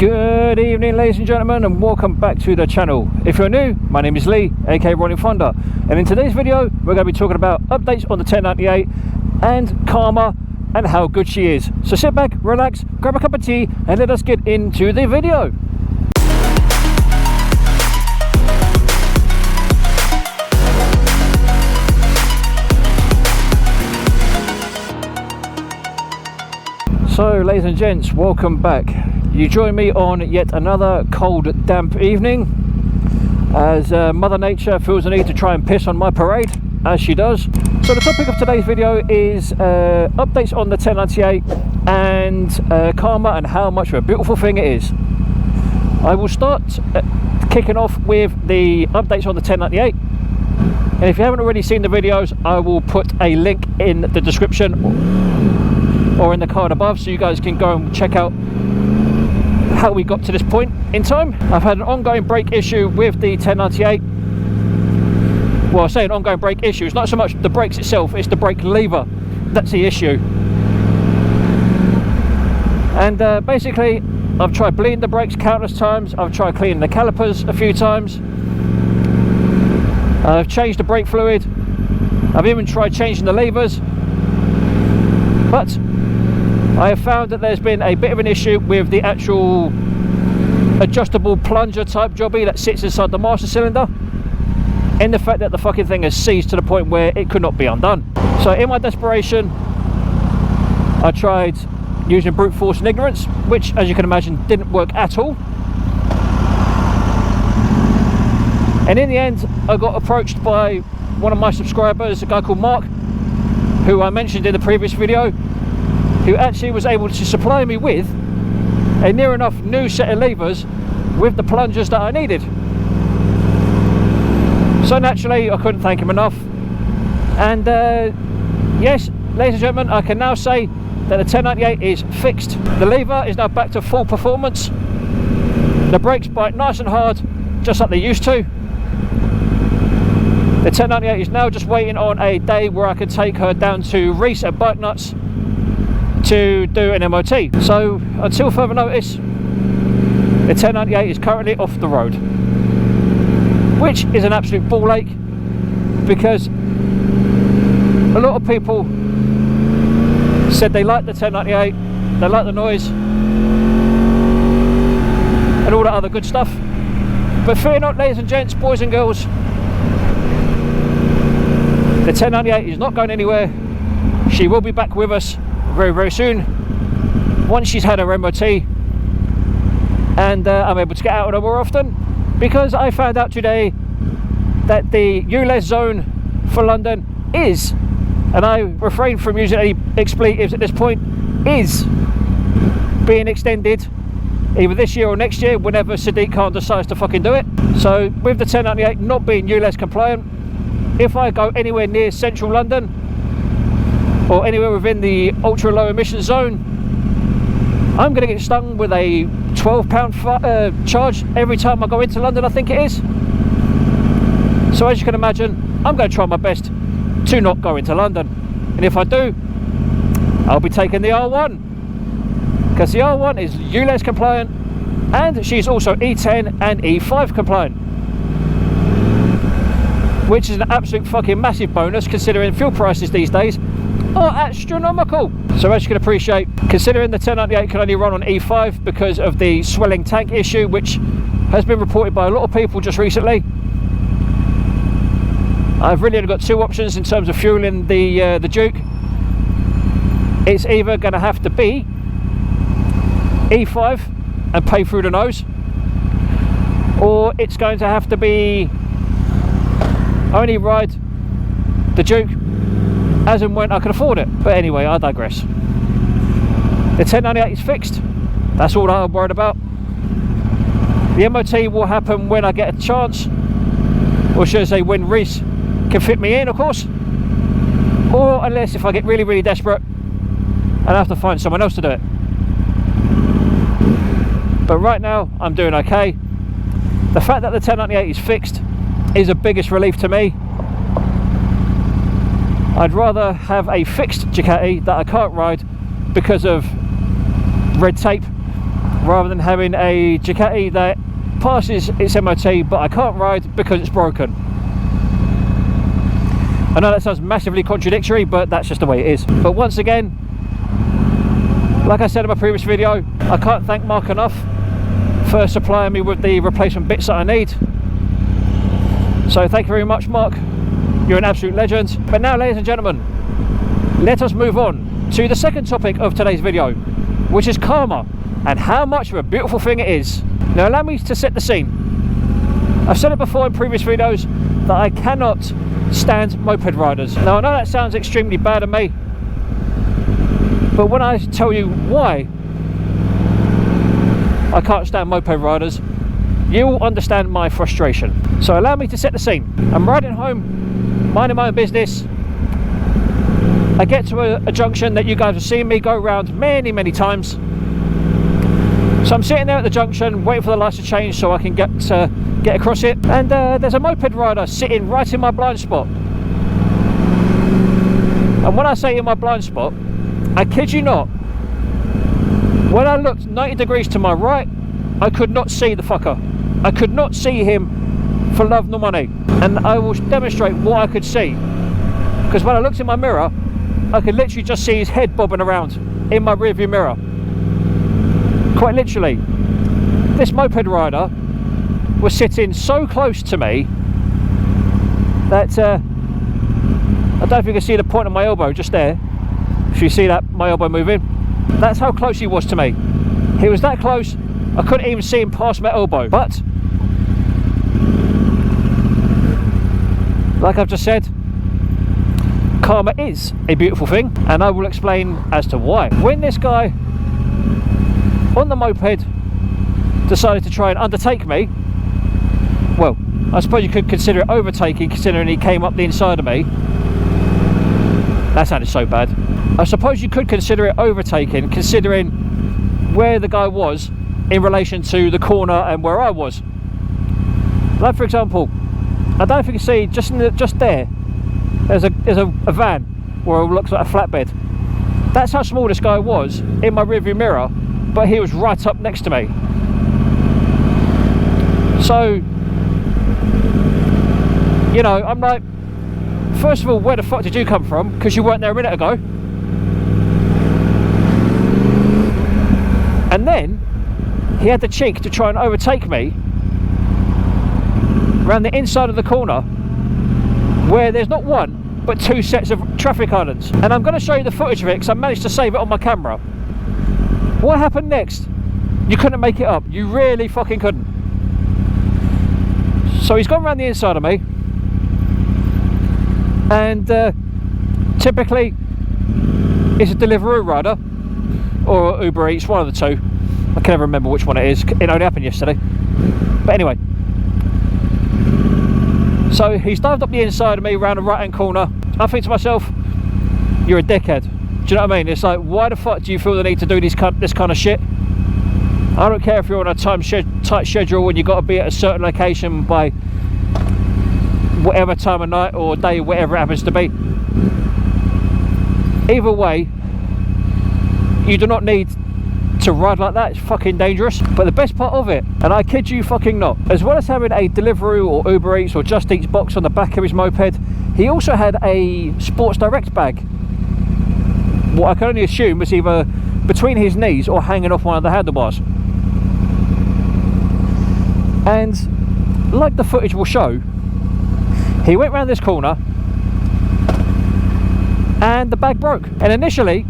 Good evening, ladies and gentlemen, and welcome back to the channel. If you're new, my name is Lee, aka Rollin Thunder, and in today's video we're going to be talking about updates on the 1098 and Karma and how good she is. So sit back, relax, grab a cup of tea, and let us get into the video. So ladies and gents, welcome back. You join me on yet another cold, damp evening as Mother Nature feels the need to try and piss on my parade, as she does. So the topic of today's video is updates on the 1098 and Karma and how much of a beautiful thing it is. I will start kicking off with the updates on the 1098, and if you haven't already seen the videos, I will put a link in the description or in the card above so you guys can go and check out how we got to this point in time. I've had an ongoing brake issue with the 1098. Well, I say an ongoing brake issue, it's not so much the brakes itself, it's the brake lever that's the issue. And basically I've tried bleeding the brakes countless times, I've tried cleaning the calipers a few times, I've changed the brake fluid, I've even tried changing the levers, but I have found that there's been a bit of an issue with the actual adjustable plunger type jobby that sits inside the master cylinder, in the fact that the fucking thing has seized to the point where it could not be undone. So in my desperation, I tried using brute force and ignorance, which as you can imagine didn't work at all. And in the end I got approached by one of my subscribers, a guy called Mark, who I mentioned in the previous video, who actually was able to supply me with a near enough new set of levers with the plungers that I needed. So naturally I couldn't thank him enough, and yes, ladies and gentlemen, I can now say that the 1098 is fixed. The lever is now back to full performance, the brakes bite nice and hard just like they used to. The 1098 is now just waiting on a day where I can take her down to Reese at Bike Nuts to do an MOT. So until further notice, the 1098 is currently off the road, which is an absolute ball ache, because a lot of people said they like the 1098, they like the noise and all that other good stuff, but fear not, ladies and gents, boys and girls, the 1098 is not going anywhere. She will be back with us very soon once she's had her MOT and I'm able to get out on her more often, because I found out today that the ULEZ zone for London is, and I refrain from using any expletives at this point, is being extended either this year or next year, whenever Sadiq Khan decides to fucking do it. So with the 1098 not being ULEZ compliant, if I go anywhere near central London or anywhere within the ultra low emission zone, I'm going to get stung with a £12 charge every time I go into London, I think it is. So as you can imagine, I'm going to try my best to not go into London, and if I do, I'll be taking the R1, because the R1 is ULEZ compliant and she's also E10 and E5 compliant, which is an absolute fucking massive bonus considering fuel prices these days are astronomical. So as you can appreciate, considering the 1098 can only run on E5 because of the swelling tank issue, which has been reported by a lot of people just recently, I've really only got two options in terms of fueling the Duke. It's either going to have to be E5 and pay through the nose, or it's going to have to be only ride the Duke as and when I can afford it. But anyway, I digress. The 1098 is fixed, that's all I'm worried about. The MOT will happen when I get a chance, or should I say when Reese can fit me in, of course, or unless if I get really desperate and I have to find someone else to do it. But right now I'm doing okay. The fact that the 1098 is fixed is the biggest relief to me. I'd rather have a fixed Ducati that I can't ride because of red tape rather than having a Ducati that passes its MOT but I can't ride because it's broken. I know that sounds massively contradictory, but that's just the way it is. But once again, like I said in my previous video, I can't thank Mark enough for supplying me with the replacement bits that I need. So thank you very much, Mark. You're an absolute legend. But now, ladies and gentlemen, let us move on to the second topic of today's video, which is karma and how much of a beautiful thing it is. Now allow me to set the scene. I've said it before in previous videos that I cannot stand moped riders. Now I know that sounds extremely bad of me, but when I tell you why I can't stand moped riders, you will understand my frustration. So allow me to set the scene. I'm riding home, minding my own business. I get to a junction that you guys have seen me go around many times. So I'm sitting there at the junction waiting for the lights to change so I can get across it, and there's a moped rider sitting right in my blind spot. And when I say in my blind spot, I kid you not, when I looked 90 degrees to my right, I could not see the fucker. I could not see him for love nor money. And I will demonstrate what I could see, because when I looked in my mirror, I could literally just see his head bobbing around in my rearview mirror. Quite literally. This moped rider was sitting so close to me that I don't know if you can see the point of my elbow just there. If you see that, my elbow moving, that's how close he was to me. He was that close, I couldn't even see him past my elbow. But like I've just said, karma is a beautiful thing, and I will explain as to why. When this guy on the moped decided to try and undertake me, well, I suppose you could consider it overtaking, considering he came up the inside of me. That sounded so bad. I suppose you could consider it overtaking, considering where the guy was in relation to the corner and where I was. Like for example, I don't know if you can see just there. There's a van, or it looks like a flatbed. That's how small this guy was in my rearview mirror, but he was right up next to me. So, you know, I'm like, first of all, where the fuck did you come from? Because you weren't there a minute ago. And then he had the cheek to try and overtake me around the inside of the corner, where there's not one but two sets of traffic islands. And I'm going to show you the footage of it because I managed to save it on my camera. What happened next? You couldn't make it up. You really fucking couldn't. So he's gone around the inside of me, and typically it's a Deliveroo rider or Uber Eats, one of the two. I can never remember which one it is. It only happened yesterday. But anyway, so he's dived up the inside of me around the right hand corner. I think to myself, you're a dickhead. Do you know what I mean? It's like, why the fuck do you feel the need to do this kind of shit? I don't care if you're on a tight schedule and you've got to be at a certain location by whatever time of night or day, whatever it happens to be. Either way, you do not need to ride like that. It's fucking dangerous. But the best part of it, and I kid you fucking not, as well as having a Deliveroo or Uber Eats or Just Eats box on the back of his moped, he also had a Sports Direct bag. What I can only assume was either between his knees or hanging off one of the handlebars. And like the footage will show, he went round this corner and the bag broke. And initially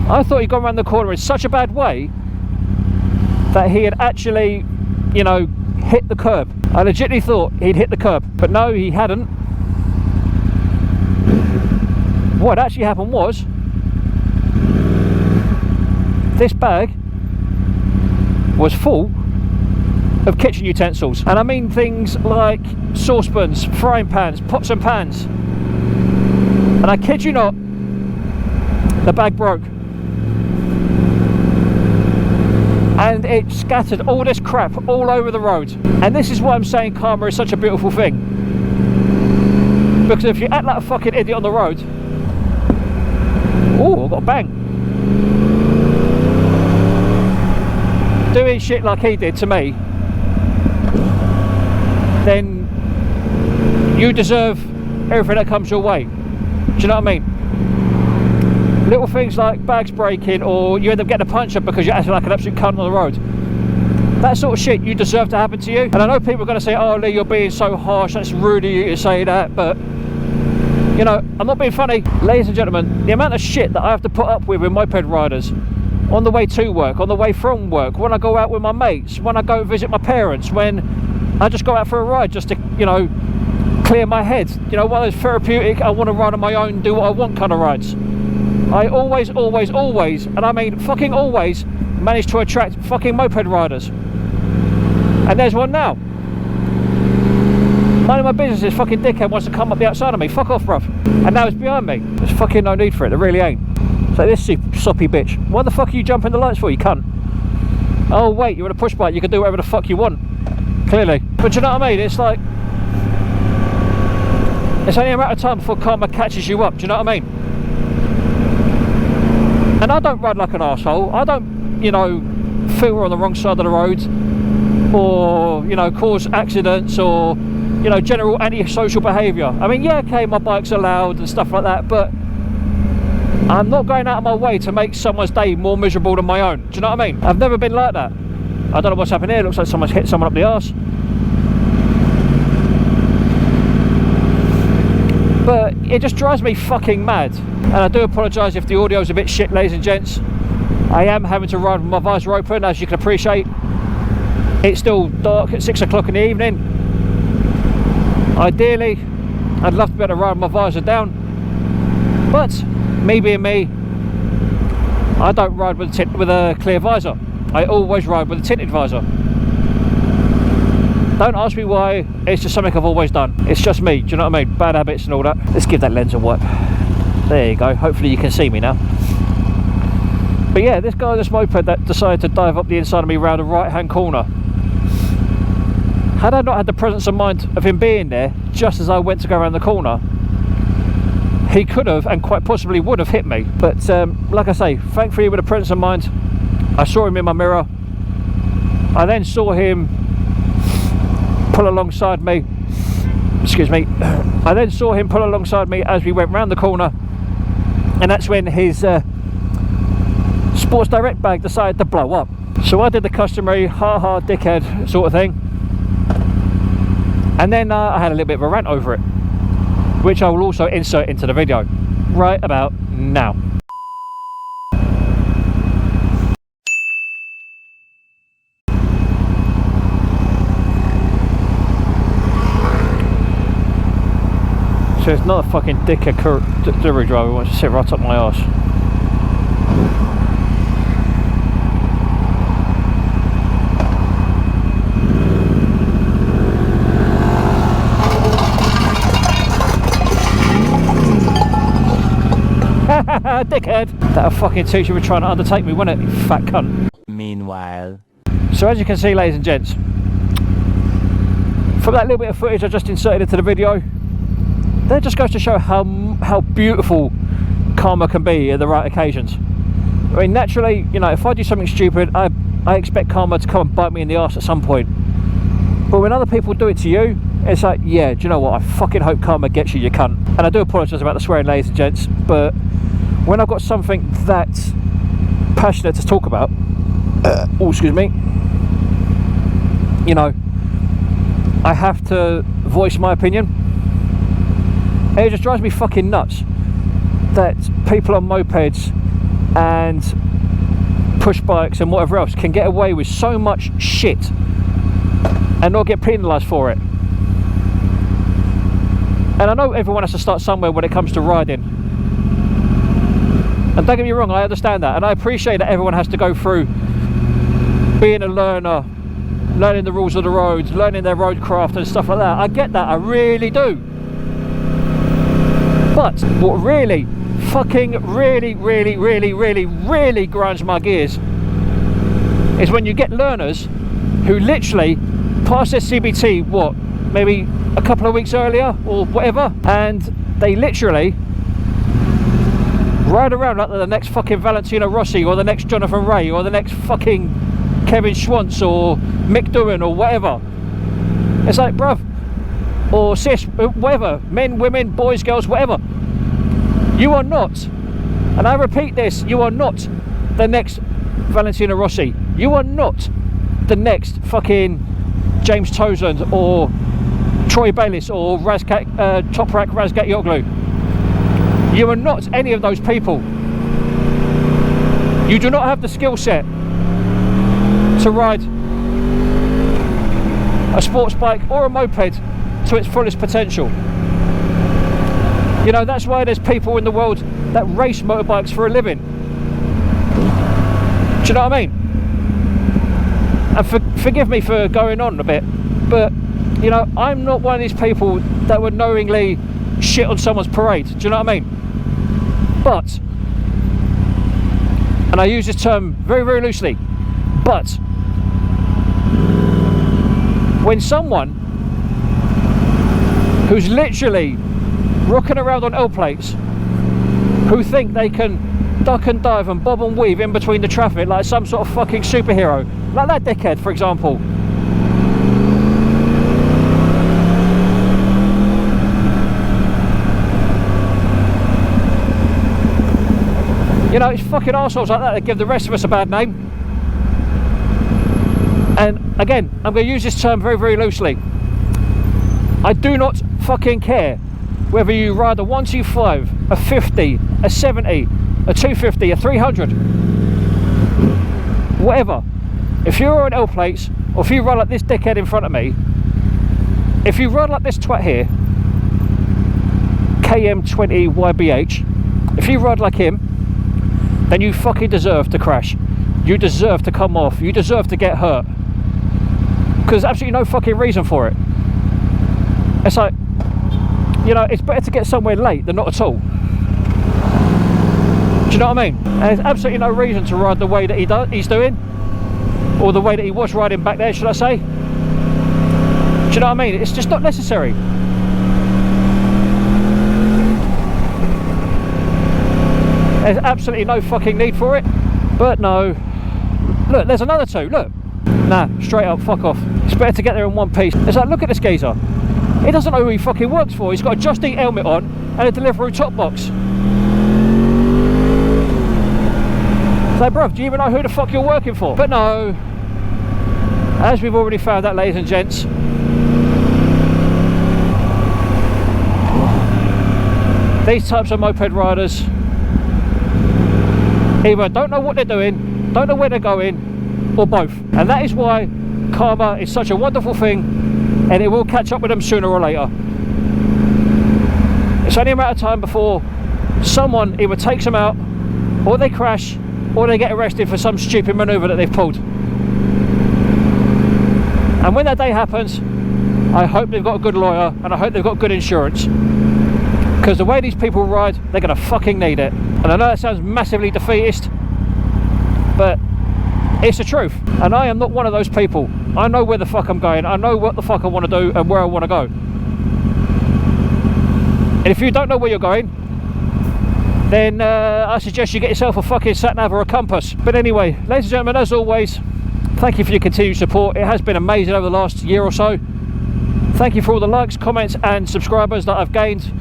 I thought he'd gone around the corner in such a bad way that he had actually, you know, hit the curb. I legitimately thought he'd hit the curb, but no, he hadn't. What actually happened was, this bag was full of kitchen utensils, and I mean things like saucepans, frying pans, pots and pans. And I kid you not, the bag broke and it scattered all this crap all over the road. And this is why I'm saying karma is such a beautiful thing, because if you act like a fucking idiot on the road, oh, I've got a bang. doing shit like he did to me, then you deserve everything that comes your way. Do you know what I mean? Little things like bags breaking, or you end up getting a punch up because you're acting like an absolute cunt on the road. That sort of shit you deserve to happen to you. And I know people are going to say, oh Lee, you're being so harsh, that's rude of you to say that, but you know, I'm not being funny. Ladies and gentlemen, the amount of shit that I have to put up with moped riders on the way to work, on the way from work, when I go out with my mates, when I go visit my parents, when I just go out for a ride just to, you know, clear my head. You know, one of those therapeutic, I want to ride on my own, do what I want kind of rides. I always, and I mean fucking always, manage to attract fucking moped riders. And there's one now. None of my business, this fucking dickhead wants to come up the outside of me. Fuck off, bruv. And now it's behind me. There's fucking no need for it, there really ain't. So this soppy bitch, why the fuck are you jumping the lights for, you cunt? Oh wait, you're on a push bike, you can do whatever the fuck you want. Clearly. But you know what I mean? It's like, it's only a matter of time before karma catches you up, do you know what I mean? And I don't ride like an arsehole. I don't, you know, filter on the wrong side of the road, or, you know, cause accidents, or, you know, general antisocial behaviour. I mean, yeah, okay, my bike's allowed and stuff like that, but I'm not going out of my way to make someone's day more miserable than my own. Do you know what I mean? I've never been like that. I don't know what's happened here. It looks like someone's hit someone up the arse. But it just drives me fucking mad. And I do apologise if the audio's a bit shit, ladies and gents. I am having to ride with my visor open, as you can appreciate. It's still dark at 6 o'clock in the evening. Ideally, I'd love to be able to ride with my visor down. But, me being me, I don't ride with a clear visor. I always ride with a tinted visor. Don't ask me why, it's just something I've always done. It's just me, do you know what I mean? Bad habits and all that. Let's give that lens a wipe. There you go, hopefully you can see me now. But yeah, this guy on this moped that decided to dive up the inside of me round the right hand corner. Had I not had the presence of mind of him being there just as I went to go around the corner, he could have and quite possibly would have hit me. But like I say, thankfully with the presence of mind, I saw him in my mirror. I then saw him pull alongside me. Excuse me. I then saw him pull alongside me as we went round the corner, and that's when his Sports Direct bag decided to blow up. So I did the customary ha dickhead sort of thing, and then I had a little bit of a rant over it, which I will also insert into the video right about now. So it's not a fucking dickhead delivery driver who wants to sit right up my arse. Dickhead! That'll fucking teach you for trying to undertake me, wouldn't it, you fat cunt? Meanwhile. So as you can see, ladies and gents, from that little bit of footage I just inserted into the video, that just goes to show how beautiful karma can be at the right occasions. I mean, naturally, you know, if I do something stupid, I expect karma to come and bite me in the arse at some point. But when other people do it to you, it's like, yeah, do you know what, I fucking hope karma gets you, you cunt. And I do apologise about the swearing, ladies and gents, but when I've got something that passionate to talk about, oh, excuse me, you know, I have to voice my opinion. And it just drives me fucking nuts that people on mopeds and push bikes and whatever else can get away with so much shit and not get penalised for it. And I know everyone has to start somewhere when it comes to riding. And don't get me wrong, I understand that. And I appreciate that everyone has to go through being a learner, learning the rules of the roads, learning their roadcraft and stuff like that. I get that, I really do. But what really, fucking really grinds my gears is when you get learners who literally pass their CBT, what, maybe a couple of weeks earlier or whatever, and they literally ride around like they're the next fucking Valentino Rossi or the next Jonathan Ray or the next fucking Kevin Schwantz or Mick Doohan or whatever. It's like, bruv, or cis, whatever, men, women, boys, girls, whatever. You are not, and I repeat this, you are not the next Valentino Rossi. You are not the next fucking James Townsend or Troy Bayliss or Toprak Razgatlioglu. You are not any of those people. You do not have the skill set to ride a sports bike or a moped to its fullest potential. You know, that's why there's people in the world that race motorbikes for a living. Do you know what I mean? And forgive me for going on a bit, but you know, I'm not one of these people that would knowingly shit on someone's parade. Do you know what I mean? But, and I use this term very, very loosely, but when someone who's literally rocking around on L plates, who think they can duck and dive and bob and weave in between the traffic like some sort of fucking superhero, like that dickhead, for example. You know, it's fucking arseholes like that that give the rest of us a bad name. And again, I'm going to use this term very, very loosely. I do not fucking care whether you ride a 125, a 50, a 70, a 250, a 300, whatever. If you're on L plates, or if you ride like this dickhead in front of me, if you ride like this twat here, KM20YBH, if you ride like him, then you fucking deserve to crash. You deserve to come off. You deserve to get hurt. Because there's absolutely no fucking reason for it. It's like, you know, it's better to get somewhere late than not at all. Do you know what I mean? And there's absolutely no reason to ride the way that he's doing, or the way that he was riding back there, should I say. Do you know what I mean? It's just not necessary. There's absolutely no fucking need for it. But no. Look, there's another two, look. Nah, straight up, fuck off. It's better to get there in one piece. It's like, look at this geezer. He doesn't know who he fucking works for. He's got a Just Eat helmet on and a Deliveroo top box. So, bruv, do you even know who the fuck you're working for? But no. As we've already found out, ladies and gents, these types of moped riders either don't know what they're doing, don't know where they're going, or both. And that is why karma is such a wonderful thing, and it will catch up with them sooner or later. It's only a matter of time before someone either takes them out, or they crash, or they get arrested for some stupid manoeuvre that they've pulled. And when that day happens, I hope they've got a good lawyer, and I hope they've got good insurance. Because the way these people ride, they're going to fucking need it. And I know that sounds massively defeatist, but it's the truth. And I am not one of those people. I know where the fuck I'm going. I know what the fuck I want to do and where I want to go. And if you don't know where you're going, then I suggest you get yourself a fucking sat-nav or a compass. But anyway, ladies and gentlemen, as always, thank you for your continued support. It has been amazing over the last year or so. Thank you for all the likes, comments and subscribers that I've gained.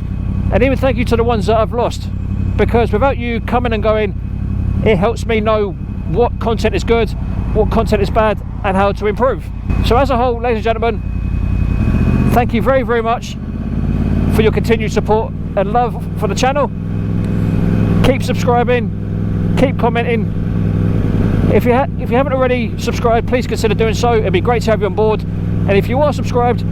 And even thank you to the ones that I've lost. Because without you coming and going, it helps me know what content is good, what content is bad, and how to improve. So as a whole, ladies and gentlemen, thank you very, very much for your continued support and love for the channel. Keep subscribing, keep commenting. If you haven't already subscribed, please consider doing so. It'd be great to have you on board. And if you are subscribed,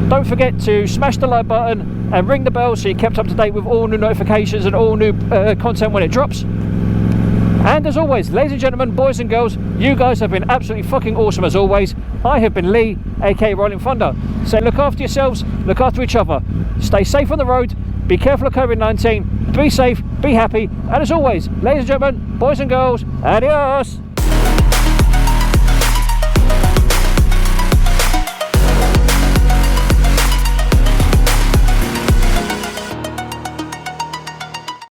don't forget to smash the like button and ring the bell so you're kept up to date with all new notifications and all new content when it drops. And as always, ladies and gentlemen, boys and girls, you guys have been absolutely fucking awesome as always. I have been Lee, aka Rollin Thunder. So look after yourselves, look after each other. Stay safe on the road, be careful of COVID-19, be safe, be happy, and as always, ladies and gentlemen, boys and girls, adios!